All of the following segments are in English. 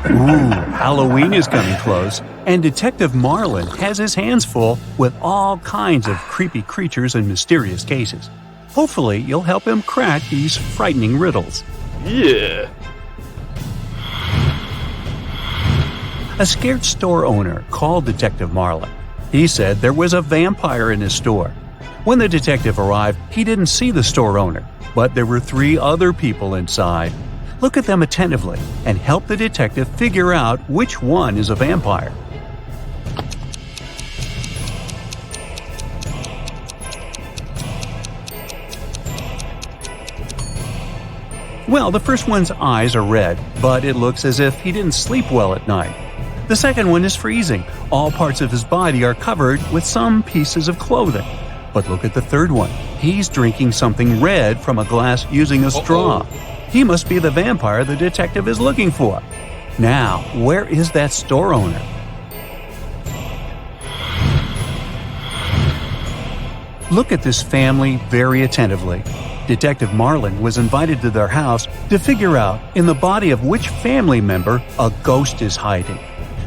Ooh, Halloween is coming close, and Detective Marlin has his hands full with all kinds of creepy creatures and mysterious cases. Hopefully, you'll help him crack these frightening riddles. Yeah. A scared store owner called Detective Marlin. He said there was a vampire in his store. When the detective arrived, he didn't see the store owner, but there were 3 other people inside. Look at them attentively and help the detective figure out which one is a vampire. Well, the first one's eyes are red, but it looks as if he didn't sleep well at night. The second one is freezing. All parts of his body are covered with some pieces of clothing. But look at the third one. He's drinking something red from a glass using a straw. He must be the vampire the detective is looking for. Now, where is that store owner? Look at this family very attentively. Detective Marlin was invited to their house to figure out in the body of which family member a ghost is hiding.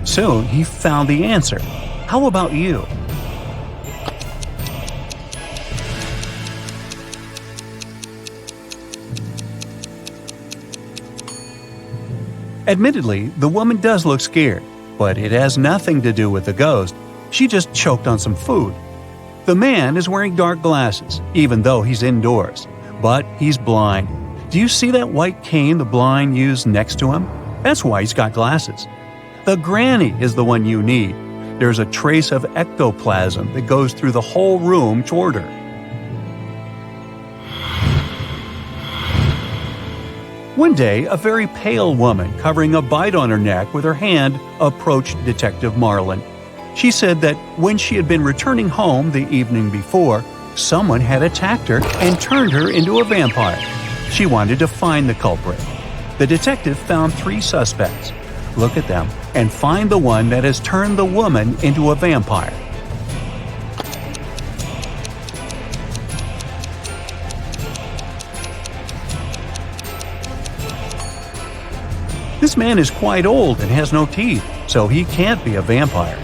Soon he found the answer. How about you? Admittedly, the woman does look scared, but it has nothing to do with the ghost. She just choked on some food. The man is wearing dark glasses, even though he's indoors, but he's blind. Do you see that white cane the blind use next to him? That's why he's got glasses. The granny is the one you need. There's a trace of ectoplasm that goes through the whole room toward her. One day, a very pale woman covering a bite on her neck with her hand approached Detective Marlin. She said that when she had been returning home the evening before, someone had attacked her and turned her into a vampire. She wanted to find the culprit. The detective found 3 suspects. Look at them and find the one that has turned the woman into a vampire. This man is quite old and has no teeth, so he can't be a vampire.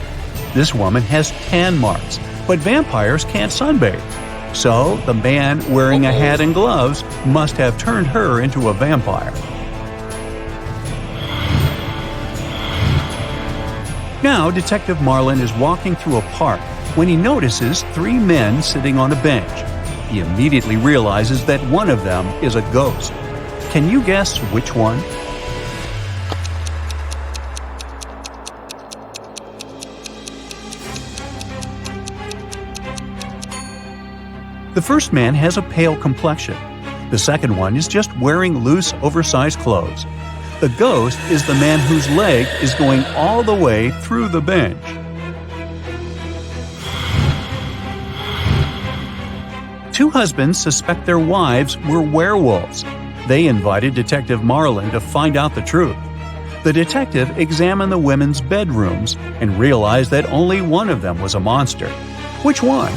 This woman has tan marks, but vampires can't sunbathe. So the man wearing a hat and gloves must have turned her into a vampire. Now, Detective Marlin is walking through a park when he notices 3 men sitting on a bench. He immediately realizes that one of them is a ghost. Can you guess which one? The first man has a pale complexion. The second one is just wearing loose, oversized clothes. The ghost is the man whose leg is going all the way through the bench. Two husbands suspect their wives were werewolves. They invited Detective Marlin to find out the truth. The detective examined the women's bedrooms and realized that only one of them was a monster. Which one?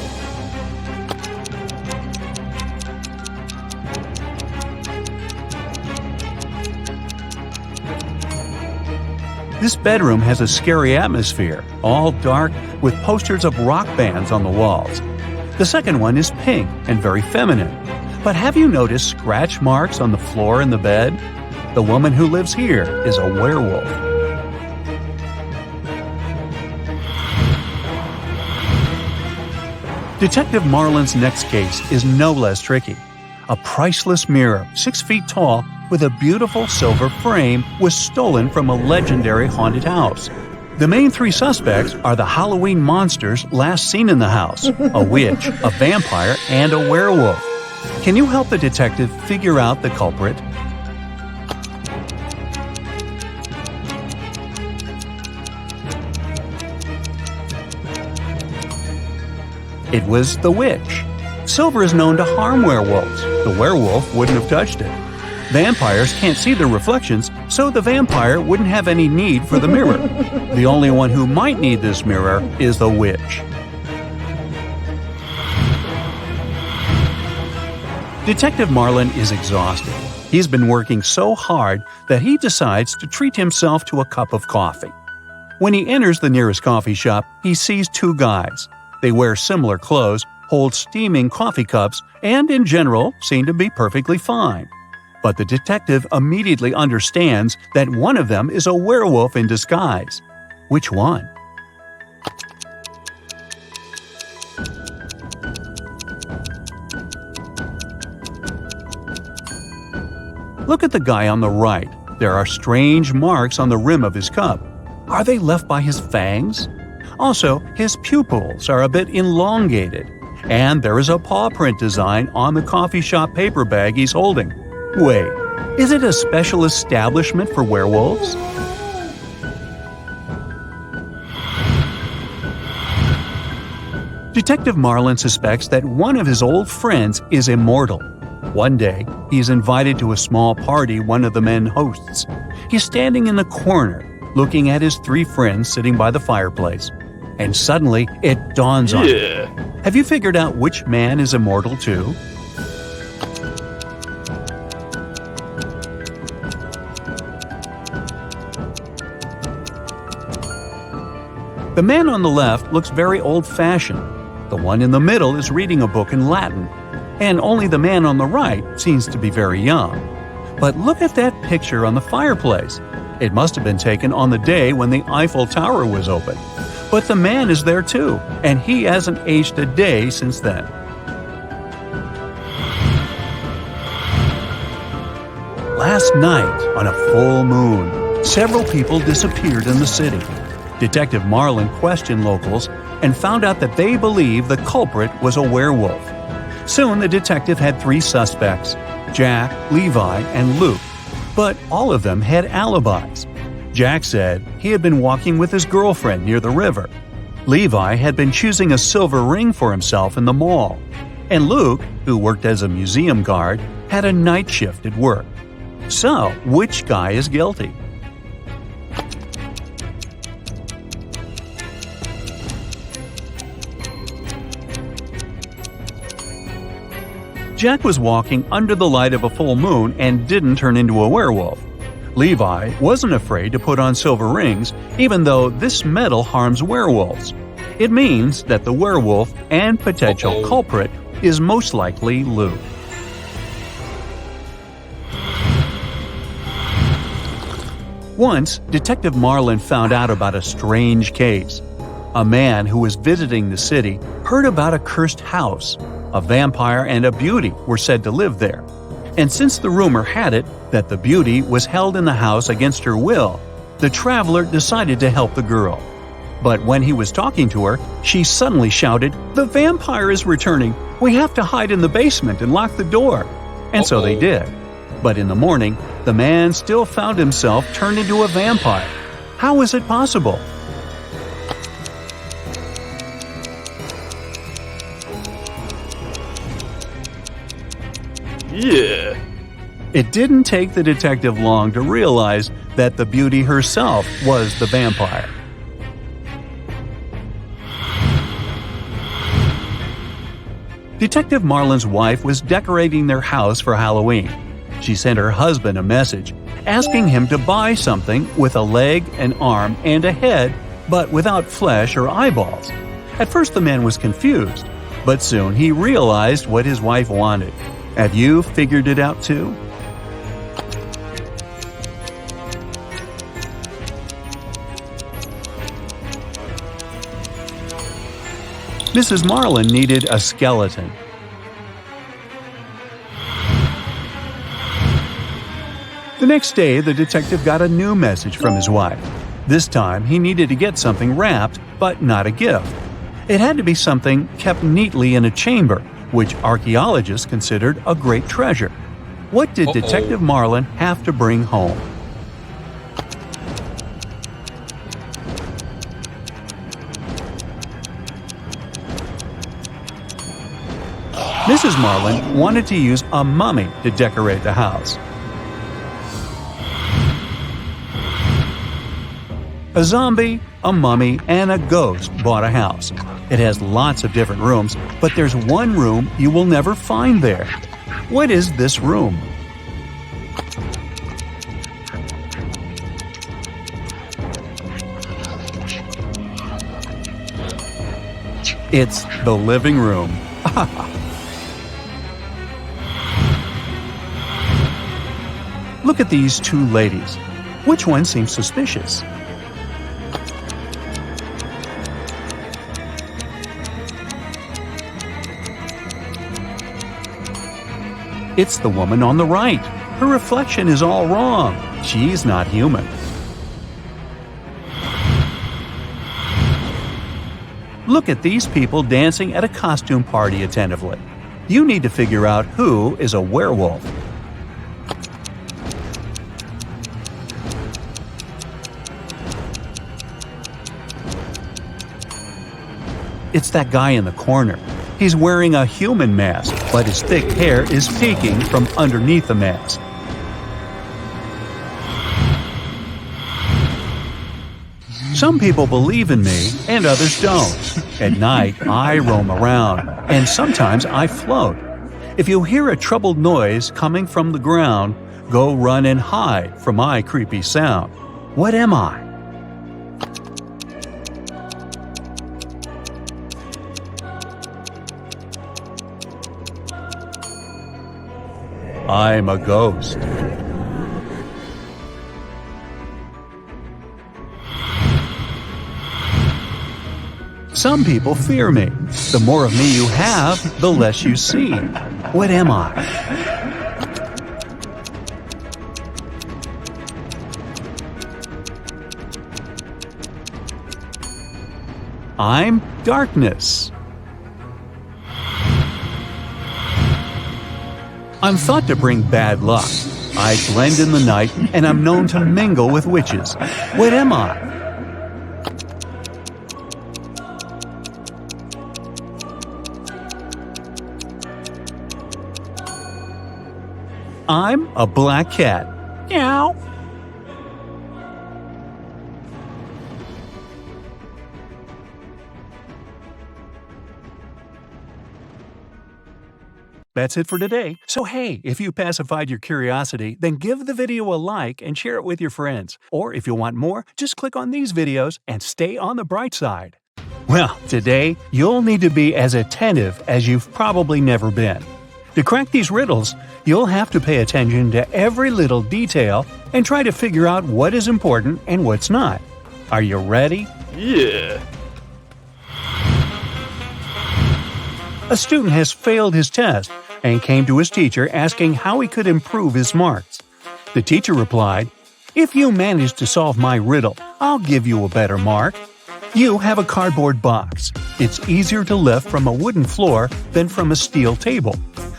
This bedroom has a scary atmosphere, all dark with posters of rock bands on the walls. The second one is pink and very feminine. But have you noticed scratch marks on the floor in the bed? The woman who lives here is a werewolf. Detective Marlin's next case is no less tricky. A priceless mirror, 6 feet tall, with a beautiful silver frame was stolen from a legendary haunted house. The main 3 suspects are the Halloween monsters last seen in the house, a witch, a vampire, and a werewolf. Can you help the detective figure out the culprit? It was the witch. Silver is known to harm werewolves. The werewolf wouldn't have touched it. Vampires can't see their reflections, so the vampire wouldn't have any need for the mirror. The only one who might need this mirror is the witch. Detective Marlin is exhausted. He's been working so hard that he decides to treat himself to a cup of coffee. When he enters the nearest coffee shop, he sees two guys. They wear similar clothes, hold steaming coffee cups, and in general seem to be perfectly fine. But the detective immediately understands that one of them is a werewolf in disguise. Which one? Look at the guy on the right. There are strange marks on the rim of his cup. Are they left by his fangs? Also, his pupils are a bit elongated. And there is a paw print design on the coffee shop paper bag he's holding. Wait, is it a special establishment for werewolves? Detective Marlin suspects that one of his old friends is immortal. One day, he is invited to a small party one of the men hosts. He's standing in the corner, looking at his three friends sitting by the fireplace. And suddenly, it dawns on him. Have you figured out which man is immortal too? The man on the left looks very old-fashioned. The one in the middle is reading a book in Latin. And only the man on the right seems to be very young. But look at that picture on the fireplace. It must have been taken on the day when the Eiffel Tower was opened. But the man is there too, and he hasn't aged a day since then. Last night, on a full moon, several people disappeared in the city. Detective Marlin questioned locals and found out that they believe the culprit was a werewolf. Soon the detective had three suspects, Jack, Levi, and Luke, but all of them had alibis. Jack said he had been walking with his girlfriend near the river. Levi had been choosing a silver ring for himself in the mall. And Luke, who worked as a museum guard, had a night shift at work. So, which guy is guilty? Jack was walking under the light of a full moon and didn't turn into a werewolf. Levi wasn't afraid to put on silver rings, even though this metal harms werewolves. It means that the werewolf and potential culprit is most likely Luke. Once, Detective Marlin found out about a strange case. A man who was visiting the city heard about a cursed house. A vampire and a beauty were said to live there. And since the rumor had it that the beauty was held in the house against her will, the traveler decided to help the girl. But when he was talking to her, she suddenly shouted, "The vampire is returning! We have to hide in the basement and lock the door!" And so they did. But in the morning, the man still found himself turned into a vampire. How was it possible? Yeah. It didn't take the detective long to realize that the beauty herself was the vampire. Detective Marlin's wife was decorating their house for Halloween. She sent her husband a message asking him to buy something with a leg, an arm, and a head, but without flesh or eyeballs. At first the man was confused, but soon he realized what his wife wanted. Have you figured it out too? Mrs. Marlin needed a skeleton. The next day, the detective got a new message from his wife. This time, he needed to get something wrapped, but not a gift. It had to be something kept neatly in a chamber, which archaeologists considered a great treasure. What did Detective Marlin have to bring home? Mrs. Marlin wanted to use a mummy to decorate the house. A zombie, a mummy, and a ghost bought a house. It has lots of different rooms, but there's one room you will never find there. What is this room? It's the living room. Look at these two ladies. Which one seems suspicious? It's the woman on the right. Her reflection is all wrong. She's not human. Look at these people dancing at a costume party attentively. You need to figure out who is a werewolf. It's that guy in the corner. He's wearing a human mask, but his thick hair is peeking from underneath the mask. Some people believe in me and others don't. At night, I roam around, and sometimes I float. If you hear a troubled noise coming from the ground, go run and hide from my creepy sound. What am I? I'm a ghost. Some people fear me. The more of me you have, the less you see. What am I? I'm darkness. I'm thought to bring bad luck. I blend in the night, and I'm known to mingle with witches. What am I? I'm a black cat. Meow. That's it for today. So hey, if you pacified your curiosity, then give the video a like and share it with your friends. Or if you want more, just click on these videos and stay on the bright side. Well, today, you'll need to be as attentive as you've probably never been. To crack these riddles, you'll have to pay attention to every little detail and try to figure out what is important and what's not. Are you ready? Yeah. A student has failed his test and came to his teacher asking how he could improve his marks. The teacher replied, "If you manage to solve my riddle, I'll give you a better mark. You have a cardboard box. It's easier to lift from a wooden floor than from a steel table.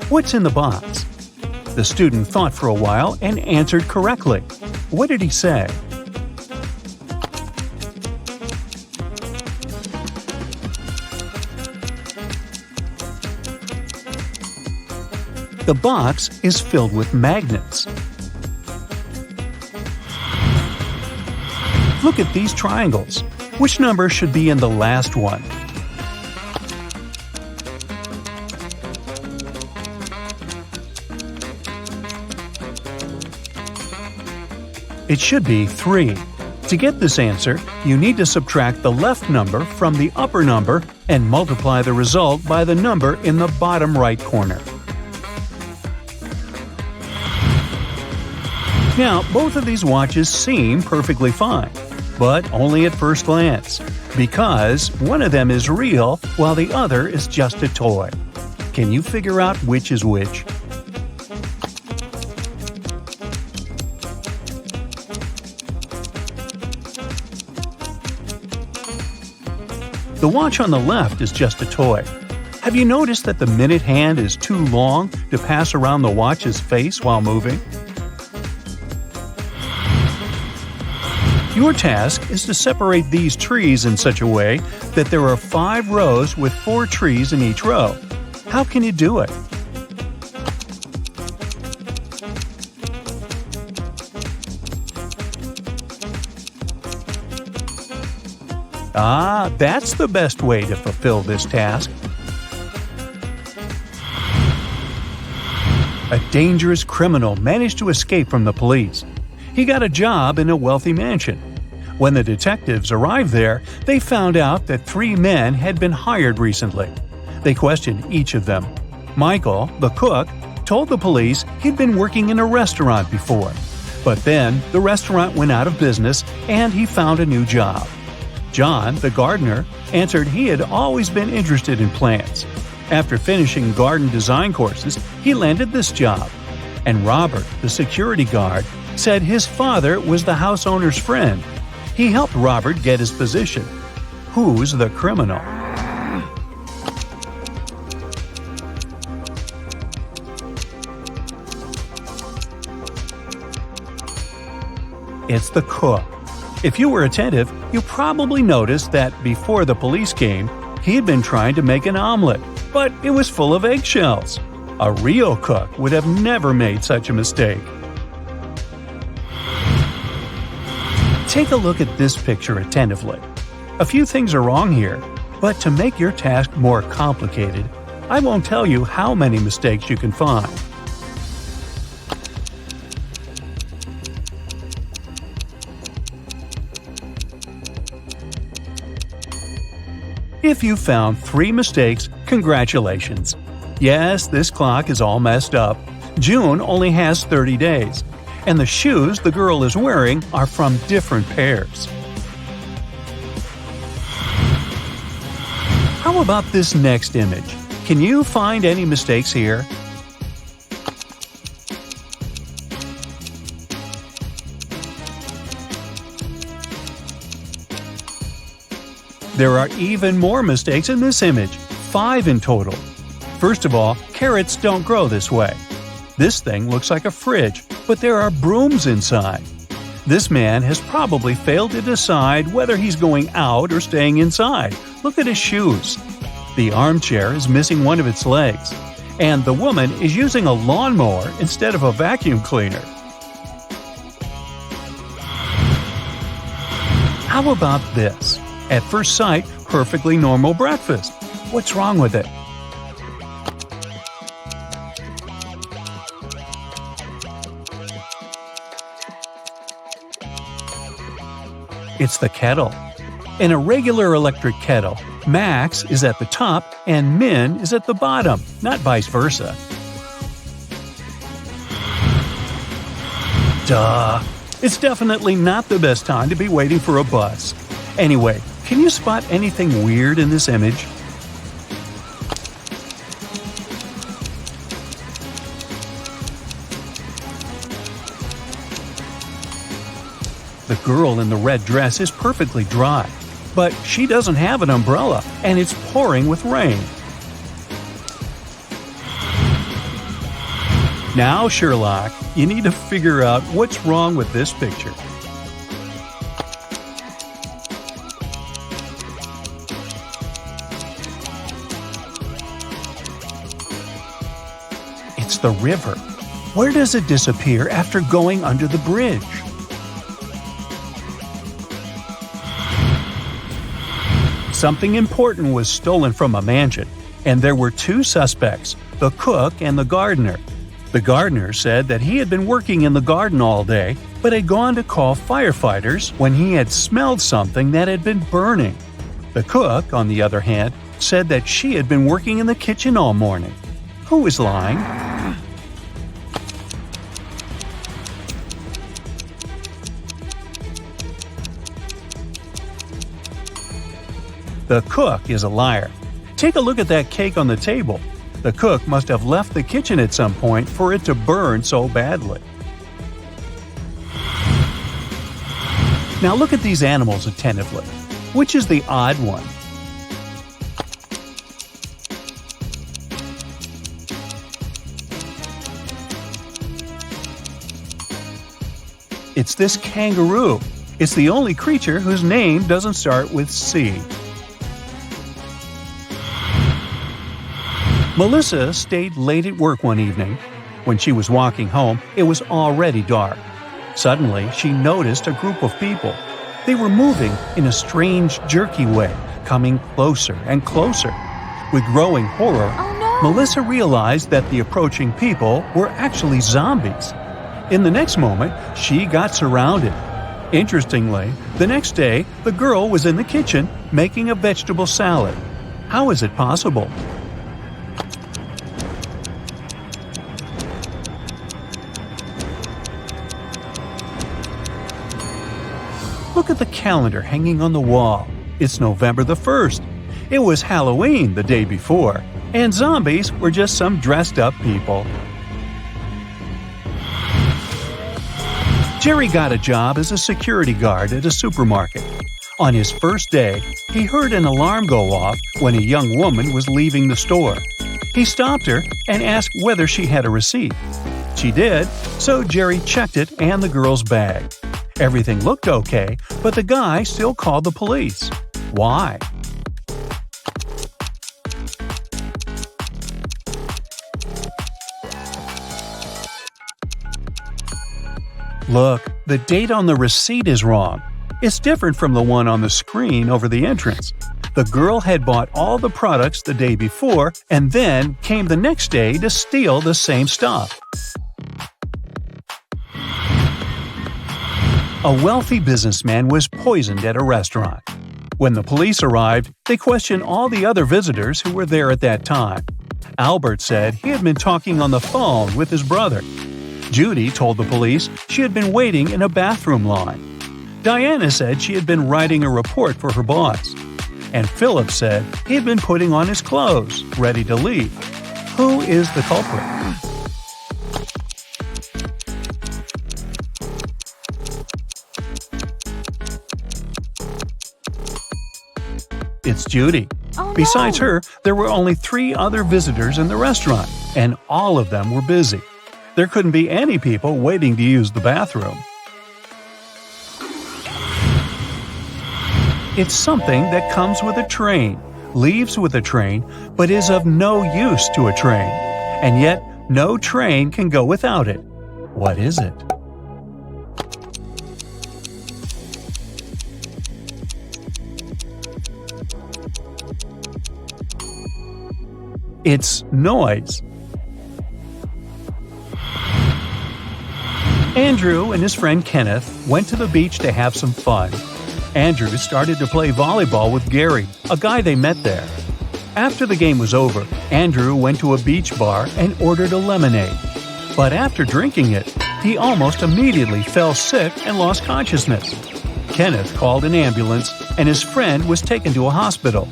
What's in the box?" The student thought for a while and answered correctly. What did he say? The box is filled with magnets. Look at these triangles. Which number should be in the last one? It should be 3. To get this answer, you need to subtract the left number from the upper number and multiply the result by the number in the bottom right corner. Now, both of these watches seem perfectly fine, but only at first glance, because one of them is real while the other is just a toy. Can you figure out which is which? The watch on the left is just a toy. Have you noticed that the minute hand is too long to pass around the watch's face while moving? Your task is to separate these trees in such a way that there are 5 rows with 4 trees in each row. How can you do it? That's the best way to fulfill this task. A dangerous criminal managed to escape from the police. He got a job in a wealthy mansion. When the detectives arrived there, they found out that 3 men had been hired recently. They questioned each of them. Michael, the cook, told the police he'd been working in a restaurant before. But then the restaurant went out of business and he found a new job. John, the gardener, answered he had always been interested in plants. After finishing garden design courses, he landed this job. And Robert, the security guard, said his father was the house owner's friend. He helped Robert get his position. Who's the criminal? It's the cook. If you were attentive, you probably noticed that before the police came, he had been trying to make an omelet, but it was full of eggshells. A real cook would have never made such a mistake. Take a look at this picture attentively. A few things are wrong here, but to make your task more complicated, I won't tell you how many mistakes you can find. If you found 3 mistakes, congratulations. Yes, this clock is all messed up. June only has 30 days. And the shoes the girl is wearing are from different pairs. How about this next image? Can you find any mistakes here? There are even more mistakes in this image, 5 in total. First of all, carrots don't grow this way. This thing looks like a fridge, but there are brooms inside. This man has probably failed to decide whether he's going out or staying inside. Look at his shoes. The armchair is missing one of its legs, and the woman is using a lawnmower instead of a vacuum cleaner. How about this? At first sight, perfectly normal breakfast. What's wrong with it? It's the kettle. In a regular electric kettle, max is at the top and min is at the bottom, not vice versa. Duh! It's definitely not the best time to be waiting for a bus. Anyway, can you spot anything weird in this image? The girl in the red dress is perfectly dry, but she doesn't have an umbrella and it's pouring with rain. Now, Sherlock, you need to figure out what's wrong with this picture. It's the river. Where does it disappear after going under the bridge? Something important was stolen from a mansion, and there were 2 suspects, the cook and the gardener. The gardener said that he had been working in the garden all day, but had gone to call firefighters when he had smelled something that had been burning. The cook, on the other hand, said that she had been working in the kitchen all morning. Who is lying? The cook is a liar. Take a look at that cake on the table. The cook must have left the kitchen at some point for it to burn so badly. Now look at these animals attentively. Which is the odd one? It's this kangaroo. It's the only creature whose name doesn't start with C. Melissa stayed late at work one evening. When she was walking home, it was already dark. Suddenly, she noticed a group of people. They were moving in a strange, jerky way, coming closer and closer. With growing horror, Melissa realized that the approaching people were actually zombies. In the next moment, she got surrounded. Interestingly, the next day, the girl was in the kitchen making a vegetable salad. How is it possible? Look at the calendar hanging on the wall. It's November the 1st. It was Halloween the day before, and zombies were just some dressed-up people. Jerry got a job as a security guard at a supermarket. On his first day, he heard an alarm go off when a young woman was leaving the store. He stopped her and asked whether she had a receipt. She did, so Jerry checked it and the girl's bag. Everything looked okay, but the guy still called the police. Why? Look, the date on the receipt is wrong. It's different from the one on the screen over the entrance. The girl had bought all the products the day before and then came the next day to steal the same stuff. A wealthy businessman was poisoned at a restaurant. When the police arrived, they questioned all the other visitors who were there at that time. Albert said he had been talking on the phone with his brother. Judy told the police she had been waiting in a bathroom line. Diana said she had been writing a report for her boss. And Philip said he had been putting on his clothes, ready to leave. Who is the culprit? It's Judy. Oh, no. Besides her, there were only 3 other visitors in the restaurant, and all of them were busy. There couldn't be any people waiting to use the bathroom. It's something that comes with a train, leaves with a train, but is of no use to a train. And yet, no train can go without it. What is it? It's noise. Andrew and his friend Kenneth went to the beach to have some fun. Andrew started to play volleyball with Gary, a guy they met there. After the game was over, Andrew went to a beach bar and ordered a lemonade. But after drinking it, he almost immediately fell sick and lost consciousness. Kenneth called an ambulance and his friend was taken to a hospital.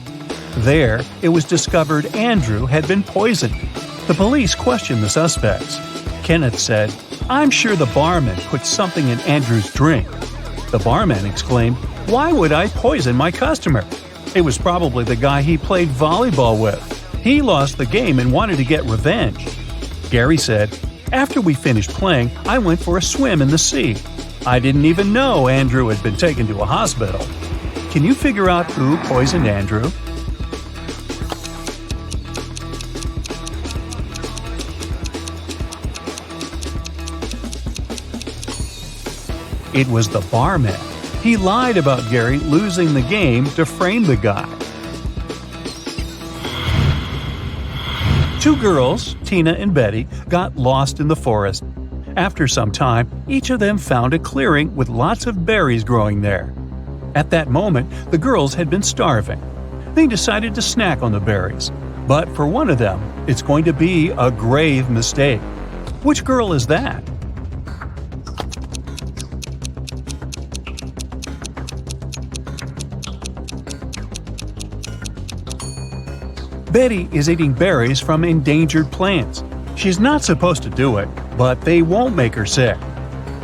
There, it was discovered Andrew had been poisoned. The police questioned the suspects. Kenneth said, "I'm sure the barman put something in Andrew's drink." The barman exclaimed, "Why would I poison my customer? It was probably the guy he played volleyball with. He lost the game and wanted to get revenge." Gary said, "After we finished playing, I went for a swim in the sea. I didn't even know Andrew had been taken to a hospital." Can you figure out who poisoned Andrew? It was the barman. He lied about Gary losing the game to frame the guy. 2 girls, Tina and Betty, got lost in the forest. After some time, each of them found a clearing with lots of berries growing there. At that moment, the girls had been starving. They decided to snack on the berries. But for one of them, it's going to be a grave mistake. Which girl is that? Betty is eating berries from endangered plants. She's not supposed to do it, but they won't make her sick.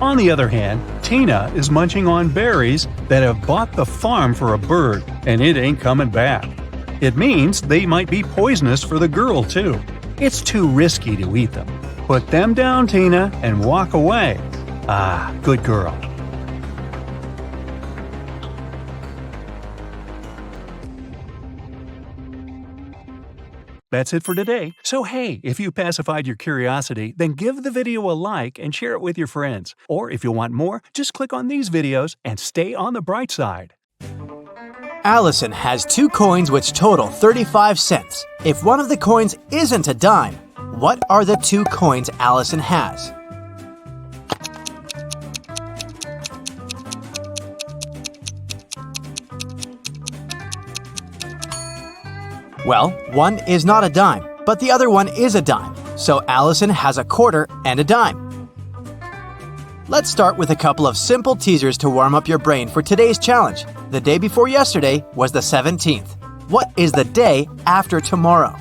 On the other hand, Tina is munching on berries that have bought the farm for a bird, and it ain't coming back. It means they might be poisonous for the girl, too. It's too risky to eat them. Put them down, Tina, and walk away. Ah, good girl. That's it for today. So hey, if you pacified your curiosity, then give the video a like and share it with your friends. Or if you want more, just click on these videos and stay on the bright side. Allison has 2 coins which total 35 cents. If one of the coins isn't a dime, what are the 2 coins Allison has? Well, one is not a dime, but the other one is a dime, so Allison has a quarter and a dime. Let's start with a couple of simple teasers to warm up your brain for today's challenge. The day before yesterday was the 17th. What is the day after tomorrow?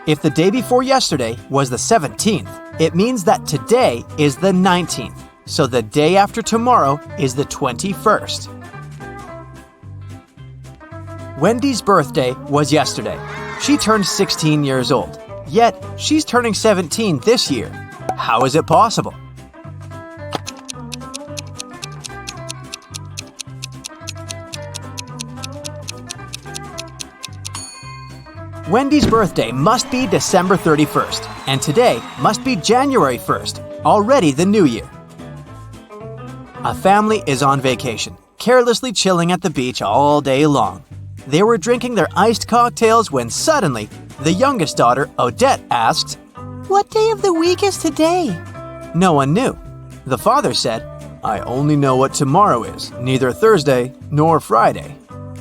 If the day before yesterday was the 17th, it means that today is the 19th, so the day after tomorrow is the 21st. Wendy's birthday was yesterday. She turned 16 years old, yet she's turning 17 this year. How is it possible? Wendy's birthday must be December 31st, and today must be January 1st, already the new year. A family is on vacation, carelessly chilling at the beach all day long. They were drinking their iced cocktails when suddenly, the youngest daughter, Odette, asked, "What day of the week is today?" No one knew. The father said, "I only know what tomorrow is, neither Thursday nor Friday."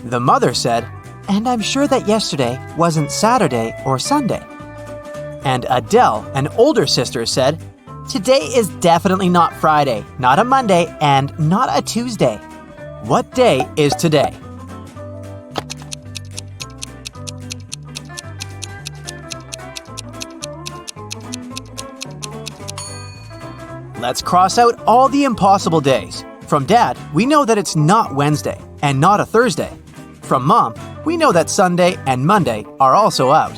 The mother said, "And I'm sure that yesterday wasn't Saturday or Sunday." And Adele, an older sister, said, "Today is definitely not Friday, not a Monday, and not a Tuesday." What day is today? Let's cross out all the impossible days. From Dad, we know that it's not Wednesday and not a Thursday. From Mom, we know that Sunday and Monday are also out.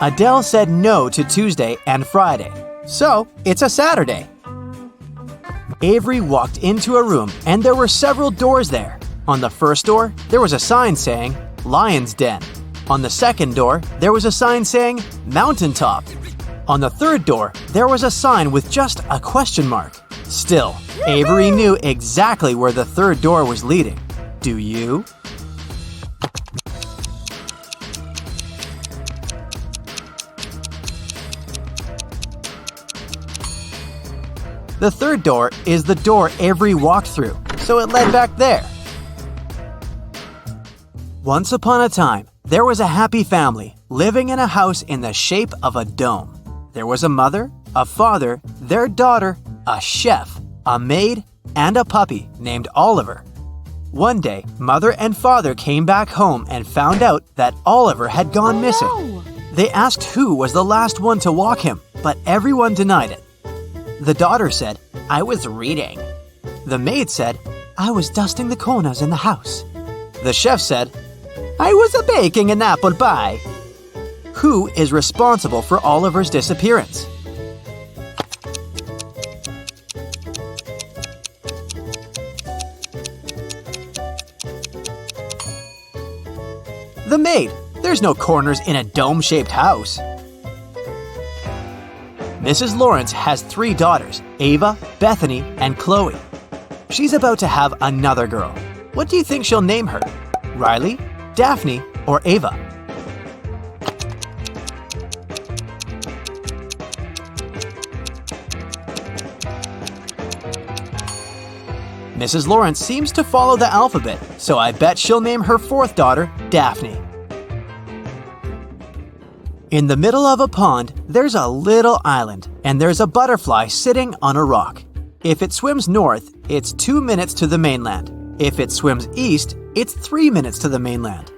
Adele said no to Tuesday and Friday, so it's a Saturday. Avery walked into a room and there were several doors there. On the first door, there was a sign saying, "Lion's Den." On the second door, there was a sign saying, "Mountaintop." On the third door, there was a sign with just a question mark. Still, Avery knew exactly where the third door was leading. Do you? The third door is the door Avery walked through, so it led back there. Once upon a time, there was a happy family living in a house in the shape of a dome. There was a mother, a father, their daughter, a chef, a maid, and a puppy named Oliver. One day, mother and father came back home and found out that Oliver had gone missing. They asked who was the last one to walk him, but everyone denied it. The daughter said, "I was reading." The maid said, "I was dusting the corners in the house." The chef said, "I was baking an apple pie." Who is responsible for Oliver's disappearance? The maid. There's no corners in a dome-shaped house. Mrs. Lawrence has 3 daughters, Ava, Bethany, and Chloe. She's about to have another girl. What do you think she'll name her? Riley, Daphne, or Ava? Mrs. Lawrence seems to follow the alphabet, so I bet she'll name her 4th daughter Daphne. In the middle of a pond, there's a little island, and there's a butterfly sitting on a rock. If it swims north, it's 2 minutes to the mainland. If it swims east, it's 3 minutes to the mainland.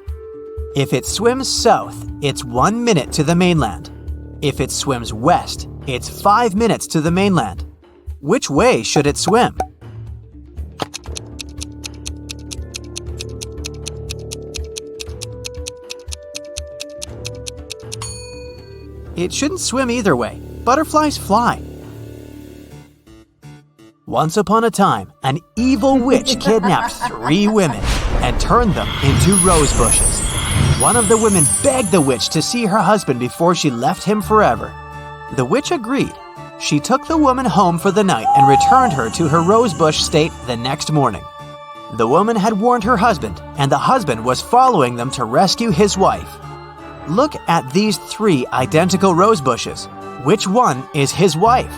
If it swims south, it's 1 minute to the mainland. If it swims west, it's 5 minutes to the mainland. Which way should it swim? It shouldn't swim either way. Butterflies fly. Once upon a time, an evil witch kidnapped 3 women and turned them into rose bushes. One of the women begged the witch to see her husband before she left him forever. The witch agreed. She took the woman home for the night and returned her to her rosebush state the next morning. The woman had warned her husband, and the husband was following them to rescue his wife. Look at these 3 identical rose bushes. Which one is his wife?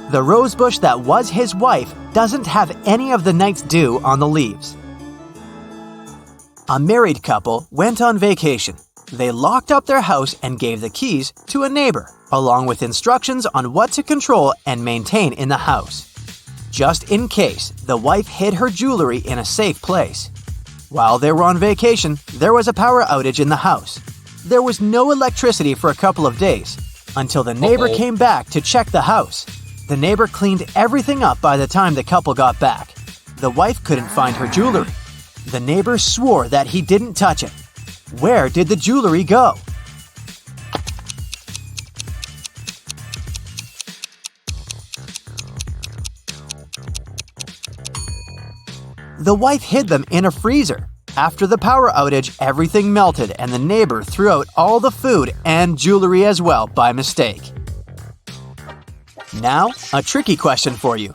The rosebush that was his wife doesn't have any of the night's dew on the leaves. A married couple went on vacation. They locked up their house and gave the keys to a neighbor, along with instructions on what to control and maintain in the house. Just in case, the wife hid her jewelry in a safe place. While they were on vacation, there was a power outage in the house. There was no electricity for a couple of days, until the neighbor came back to check the house. The neighbor cleaned everything up by the time the couple got back. The wife couldn't find her jewelry. The neighbor swore that he didn't touch it. Where did the jewelry go? The wife hid them in a freezer. After the power outage, everything melted and the neighbor threw out all the food and jewelry as well by mistake. Now, a tricky question for you.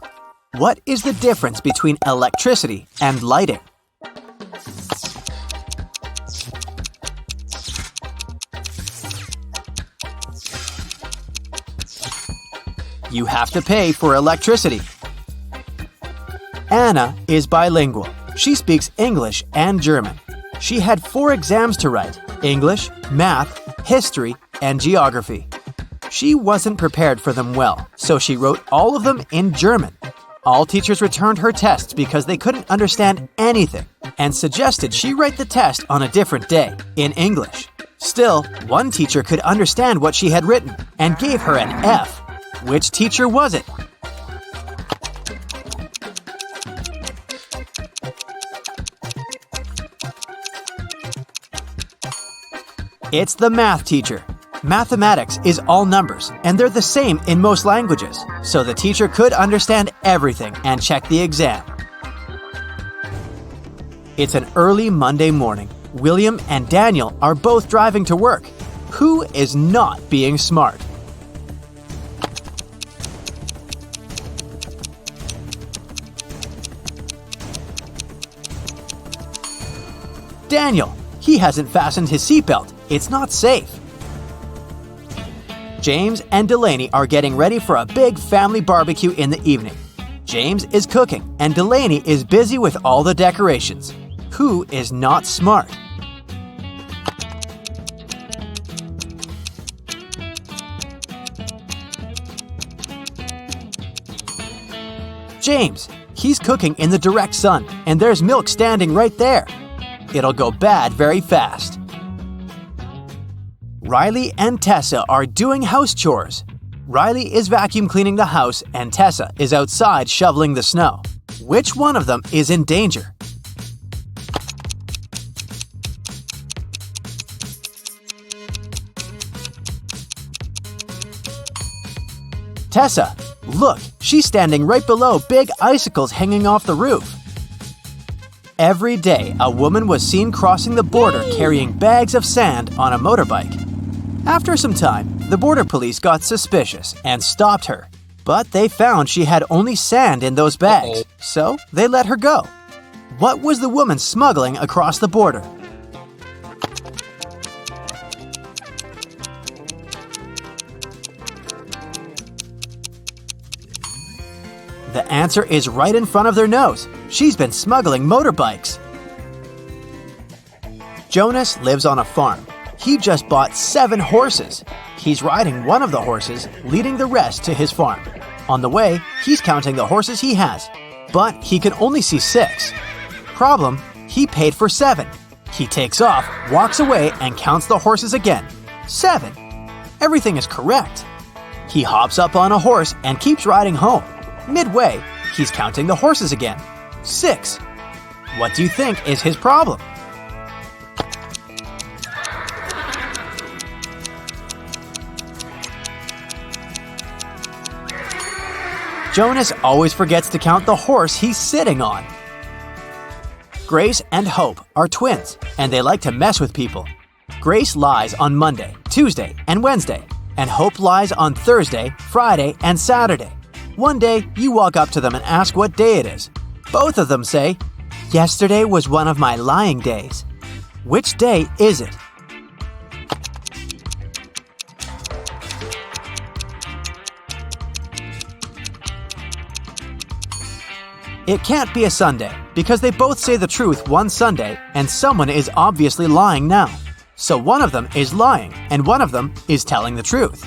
What is the difference between electricity and lighting? You have to pay for electricity. Anna is bilingual. She speaks English and German. She had 4 exams to write: English, math, history, and geography. She wasn't prepared for them well, so she wrote all of them in German. All teachers returned her tests because they couldn't understand anything and suggested she write the test on a different day, in English. Still, one teacher could understand what she had written and gave her an F. Which teacher was it? It's the math teacher. Mathematics is all numbers, and they're the same in most languages, so the teacher could understand everything and check the exam. It's an early Monday morning. William and Daniel are both driving to work. Who is not being smart? Daniel. He hasn't fastened his seatbelt. It's not safe. James and Delaney are getting ready for a big family barbecue in the evening. James is cooking and Delaney is busy with all the decorations. Who is not smart? James. He's cooking in the direct sun and there's milk standing right there. It'll go bad very fast. Riley and Tessa are doing house chores. Riley is vacuum cleaning the house and Tessa is outside shoveling the snow. Which one of them is in danger? Tessa, look, she's standing right below big icicles hanging off the roof. Every day, a woman was seen crossing the border carrying bags of sand on a motorbike. After some time, the border police got suspicious and stopped her. But they found she had only sand in those bags, so they let her go. What was the woman smuggling across the border? The answer is right in front of their nose. She's been smuggling motorbikes. Jonas lives on a farm. He just bought 7 horses. He's riding one of the horses, leading the rest to his farm. On the way, he's counting the horses he has, but he can only see 6. Problem, he paid for 7. He takes off, walks away, and counts the horses again. 7. Everything is correct. He hops up on a horse and keeps riding home. Midway, he's counting the horses again. 6. What do you think is his problem? Jonas always forgets to count the horse he's sitting on. Grace and Hope are twins, and they like to mess with people. Grace lies on Monday, Tuesday, and Wednesday, and Hope lies on Thursday, Friday, and Saturday. One day, you walk up to them and ask what day it is. Both of them say, "Yesterday was one of my lying days." Which day is it? It can't be a Sunday, because they both say the truth one Sunday, and someone is obviously lying now. So one of them is lying, and one of them is telling the truth.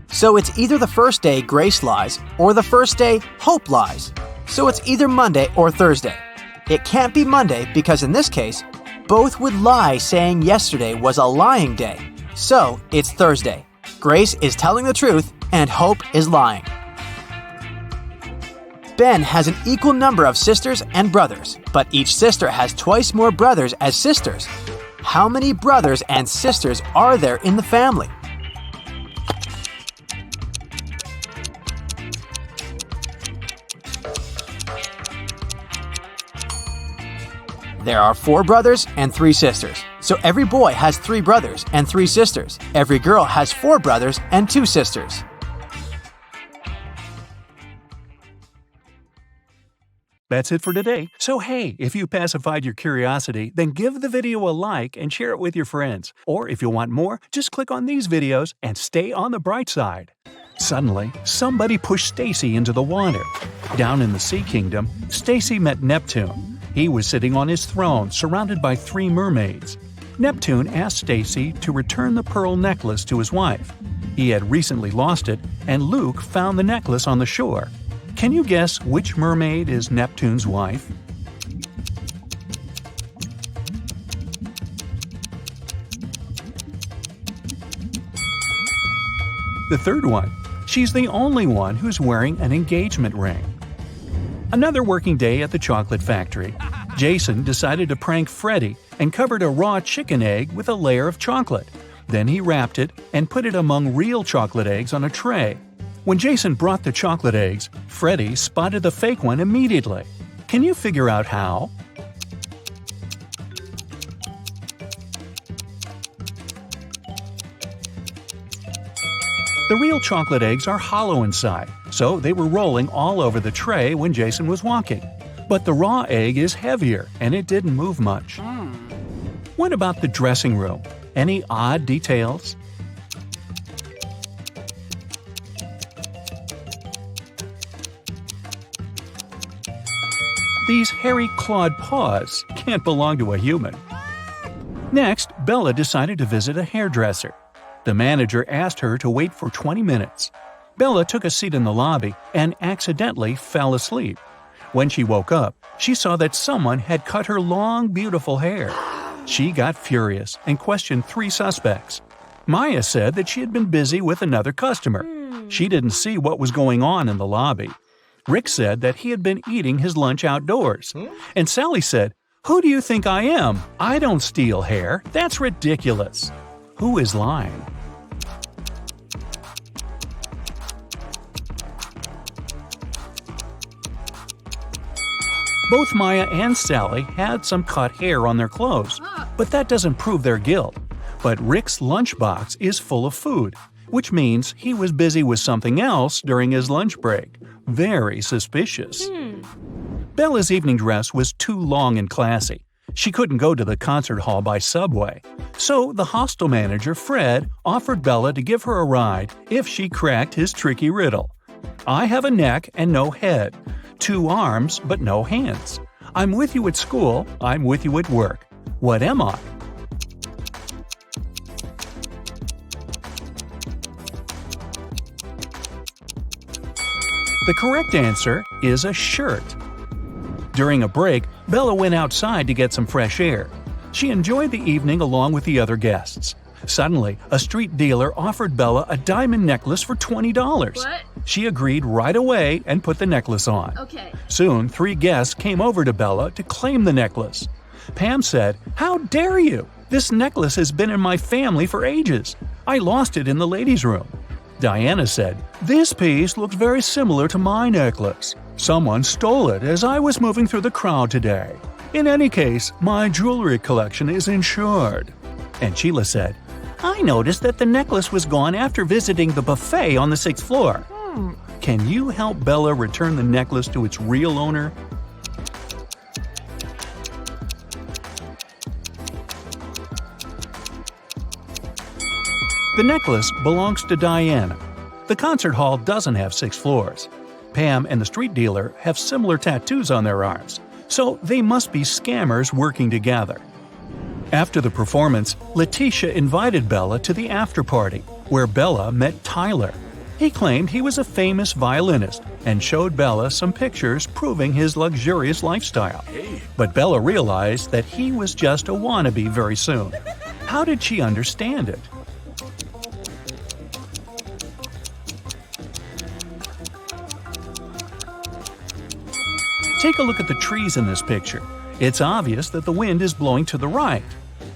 So it's either the first day Grace lies, or the first day Hope lies. So it's either Monday or Thursday. It can't be Monday because in this case, both would lie saying yesterday was a lying day. So it's Thursday. Grace is telling the truth, and Hope is lying. Ben has an equal number of sisters and brothers, but each sister has twice more brothers as sisters. How many brothers and sisters are there in the family? There are 4 brothers and 3 sisters. So every boy has 3 brothers and 3 sisters. Every girl has 4 brothers and 2 sisters. That's it for today. So hey, if you pacified your curiosity, then give the video a like and share it with your friends. Or if you want more, just click on these videos and stay on the bright side. Suddenly, somebody pushed Stacy into the water. Down in the Sea Kingdom, Stacy met Neptune. He was sitting on his throne, surrounded by 3 mermaids. Neptune asked Stacy to return the pearl necklace to his wife. He had recently lost it, and Luke found the necklace on the shore. Can you guess which mermaid is Neptune's wife? The third one. She's the only one who's wearing an engagement ring. Another working day at the chocolate factory. Jason decided to prank Freddy and covered a raw chicken egg with a layer of chocolate. Then he wrapped it and put it among real chocolate eggs on a tray. When Jason brought the chocolate eggs, Freddy spotted the fake one immediately. Can you figure out how? The real chocolate eggs are hollow inside, so they were rolling all over the tray when Jason was walking. But the raw egg is heavier, and it didn't move much. What about the dressing room? Any odd details? These hairy clawed paws can't belong to a human. Next, Bella decided to visit a hairdresser. The manager asked her to wait for 20 minutes. Bella took a seat in the lobby and accidentally fell asleep. When she woke up, she saw that someone had cut her long, beautiful hair. She got furious and questioned 3 suspects. Maya said that she had been busy with another customer. She didn't see what was going on in the lobby. Rick said that he had been eating his lunch outdoors. And Sally said, "Who do you think I am? I don't steal hair. That's ridiculous." Who is lying? Both Maya and Sally had some cut hair on their clothes, but that doesn't prove their guilt. But Rick's lunchbox is full of food, which means he was busy with something else during his lunch break. Very suspicious. Bella's evening dress was too long and classy. She couldn't go to the concert hall by subway. So the hostel manager, Fred, offered Bella to give her a ride if she cracked his tricky riddle. I have a neck and no head, 2 arms but no hands. I'm with you at school, I'm with you at work. What am I? The correct answer is a shirt. During a break, Bella went outside to get some fresh air. She enjoyed the evening along with the other guests. Suddenly, a street dealer offered Bella a diamond necklace for $20. What? She agreed right away and put the necklace on. Okay. Soon, 3 guests came over to Bella to claim the necklace. Pam said, "How dare you? This necklace has been in my family for ages. I lost it in the ladies' room." Diana said, "This piece looks very similar to my necklace. Someone stole it as I was moving through the crowd today." In any case, my jewelry collection is insured. And Sheila said, I noticed that the necklace was gone after visiting the buffet on the 6th floor. Can you help Bella return the necklace to its real owner? The necklace belongs to Diana. The concert hall doesn't have 6 floors. Pam and the street dealer have similar tattoos on their arms, so they must be scammers working together. After the performance, Letitia invited Bella to the after-party, where Bella met Tyler. He claimed he was a famous violinist and showed Bella some pictures proving his luxurious lifestyle. But Bella realized that he was just a wannabe very soon. How did she understand it? Take a look at the trees in this picture. It's obvious that the wind is blowing to the right.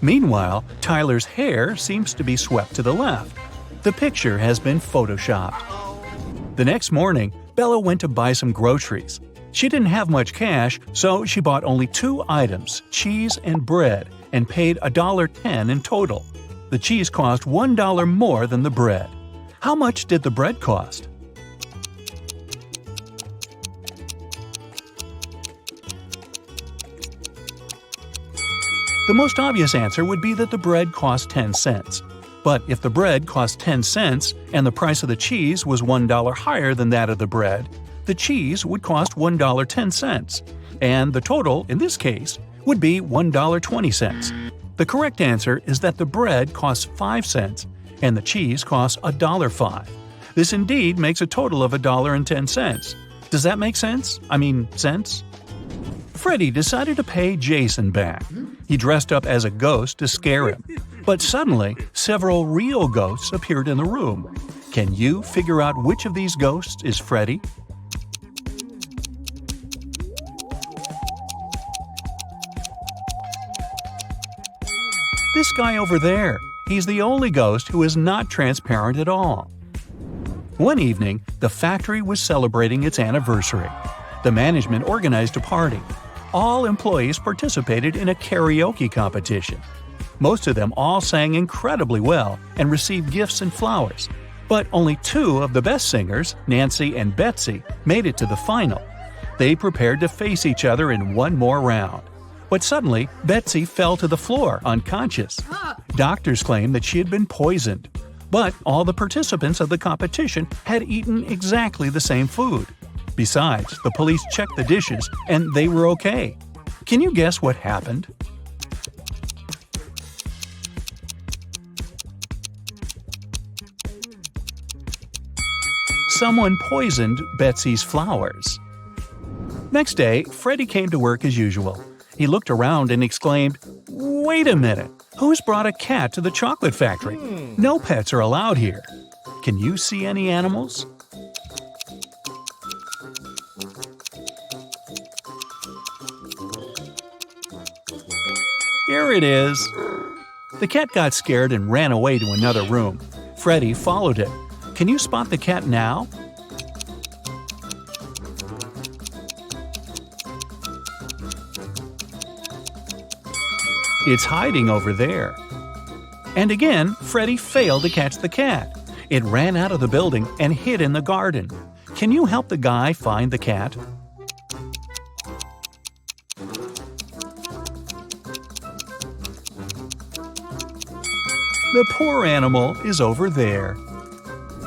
Meanwhile, Tyler's hair seems to be swept to the left. The picture has been photoshopped. The next morning, Bella went to buy some groceries. She didn't have much cash, so she bought only 2 items, cheese and bread, and paid $1.10 in total. The cheese cost $1 more than the bread. How much did the bread cost? The most obvious answer would be that the bread cost 10 cents. But if the bread cost 10 cents and the price of the cheese was $1 higher than that of the bread, the cheese would cost $1.10, and the total, in this case, would be $1.20. The correct answer is that the bread costs 5 cents and the cheese costs $1.05. This indeed makes a total of $1.10. Does that make sense? Sense? Freddie decided to pay Jason back. He dressed up as a ghost to scare him. But suddenly, several real ghosts appeared in the room. Can you figure out which of these ghosts is Freddie? This guy over there. He's the only ghost who is not transparent at all. One evening, the factory was celebrating its anniversary. The management organized a party. All employees participated in a karaoke competition. Most of them all sang incredibly well and received gifts and flowers. But only 2 of the best singers, Nancy and Betsy, made it to the final. They prepared to face each other in one more round. But suddenly, Betsy fell to the floor, unconscious. Doctors claimed that she had been poisoned. But all the participants of the competition had eaten exactly the same food. Besides, the police checked the dishes and they were okay. Can you guess what happened? Someone poisoned Betsy's flowers. Next day, Freddie came to work as usual. He looked around and exclaimed, "Wait a minute! Who's brought a cat to the chocolate factory? No pets are allowed here. Can you see any animals?" Here it is. The cat got scared and ran away to another room. Freddie followed it. Can you spot the cat now? It's hiding over there. And again, Freddie failed to catch the cat. It ran out of the building and hid in the garden. Can you help the guy find the cat? The poor animal is over there.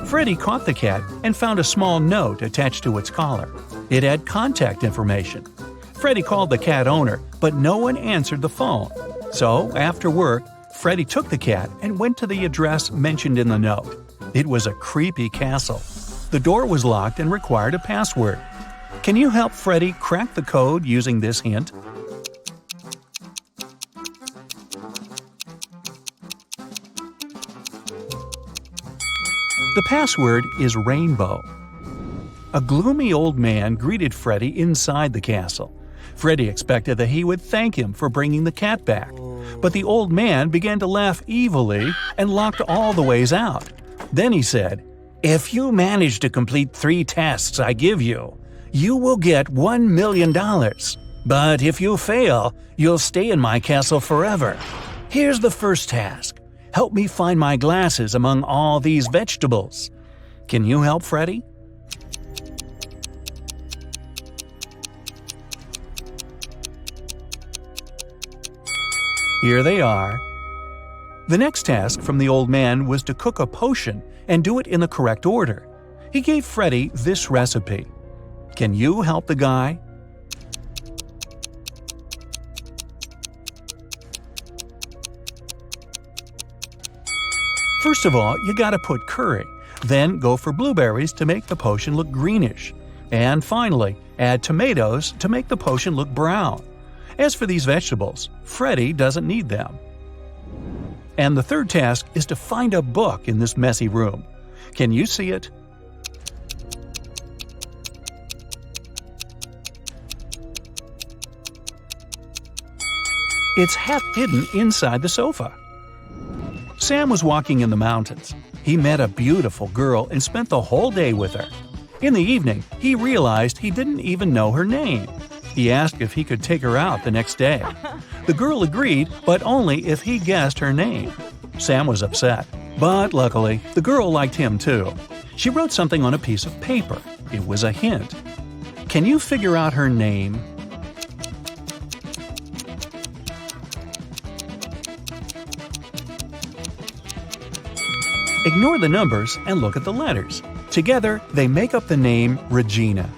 Freddie caught the cat and found a small note attached to its collar. It had contact information. Freddie called the cat owner, but no one answered the phone. So, after work, Freddie took the cat and went to the address mentioned in the note. It was a creepy castle. The door was locked and required a password. Can you help Freddie crack the code using this hint? The password is rainbow. A gloomy old man greeted Freddie inside the castle. Freddie expected that he would thank him for bringing the cat back. But the old man began to laugh evilly and locked all the ways out. Then he said, "If you manage to complete 3 tasks I give you, you will get $1 million. But if you fail, you'll stay in my castle forever. Here's the first task. Help me find my glasses among all these vegetables. Can you help Freddy? Here they are. The next task from the old man was to cook a potion and do it in the correct order. He gave Freddy this recipe. Can you help the guy? First of all, you gotta put curry, then go for blueberries to make the potion look greenish, and finally, add tomatoes to make the potion look brown. As for these vegetables, Freddy doesn't need them. And the third task is to find a book in this messy room. Can you see it? It's half hidden inside the sofa. Sam was walking in the mountains. He met a beautiful girl and spent the whole day with her. In the evening, he realized he didn't even know her name. He asked if he could take her out the next day. The girl agreed, but only if he guessed her name. Sam was upset, but luckily, the girl liked him too. She wrote something on a piece of paper. It was a hint. Can you figure out her name? Ignore the numbers and look at the letters. Together, they make up the name Regina.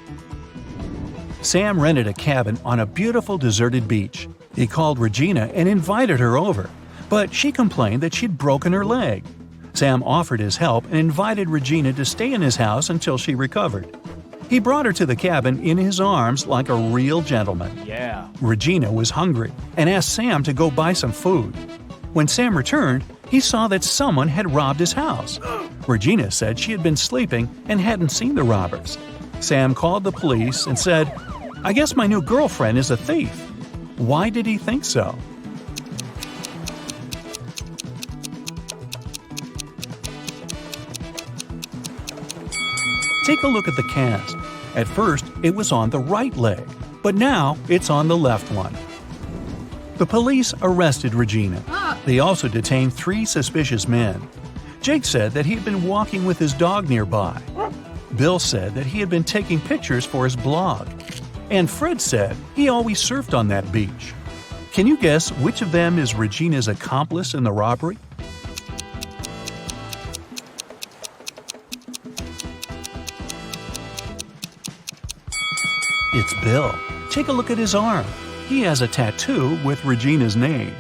Sam rented a cabin on a beautiful deserted beach. He called Regina and invited her over, but she complained that she'd broken her leg. Sam offered his help and invited Regina to stay in his house until she recovered. He brought her to the cabin in his arms like a real gentleman. Yeah. Regina was hungry and asked Sam to go buy some food. When Sam returned, he saw that someone had robbed his house. Regina said she had been sleeping and hadn't seen the robbers. Sam called the police and said, "I guess my new girlfriend is a thief." Why did he think so? Take a look at the cast. At first, it was on the right leg, but now it's on the left one. The police arrested Regina. They also detained 3 suspicious men. Jake said that he had been walking with his dog nearby. Bill said that he had been taking pictures for his blog. And Fred said he always surfed on that beach. Can you guess which of them is Regina's accomplice in the robbery? It's Bill. Take a look at his arm. He has a tattoo with Regina's name.